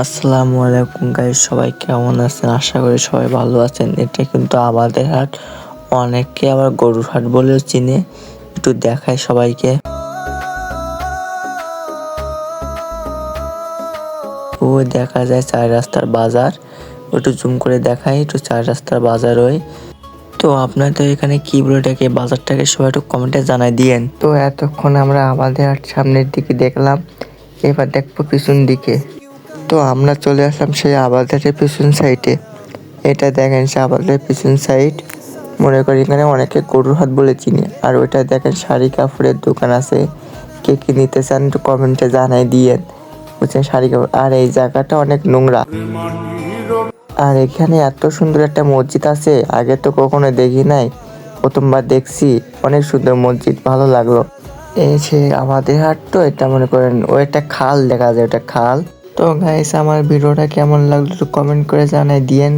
আসসালামু আলাইকুম গাইস, সবাই কেমন আছেন? আশা করি সবাই ভালো আছেন। এটা কিন্তু আমাদের হাট, অনেকে আবার গরুর হাট বলেও চিনে। একটু দেখাই সবাইকে। ও দেখা যায় চার রাস্তার বাজার, একটু জুম করে দেখাই, একটু চার রাস্তার বাজার ওই। তো আপনাদের এখানে কি বলে ডাকে বাজারটাকে, সবাই একটু কমেন্টে জানাই দিয়েন। তো এতক্ষণ আমরা আমাদের হাট সামনের দিকে দেখলাম, এবার দেখবো পিছন দিকে। তো আমরা চলে আসলাম সেই আবাদের পিছন সাইডে। এটা দেখেন সে আবাদের পিছন সাইড, মনে করি এখানে অনেকে গরুর হাট বলে চিনি। আর ওইটা দেখেন শাড়ি কাপড়ের দোকান আছে, কে কি নিতে চান একটু কমেন্টে জানাই দিয়েন, বুঝছেন? শাড়ি কাপড়। আর এই জায়গাটা অনেক নোংরা। আর এখানে এত সুন্দর একটা মসজিদ আছে, আগে তো কখনো দেখি নাই, প্রথমবার দেখছি। অনেক সুন্দর মসজিদ, ভালো লাগলো। এই সে আমাদের হাট, তো এটা মনে করেন ও একটা খাল দেখা যায়, ওটা খাল। তো গাইস, আমার ভিডিওটা কেমন লাগলো একটু কমেন্ট করে জানাই দিয়েন।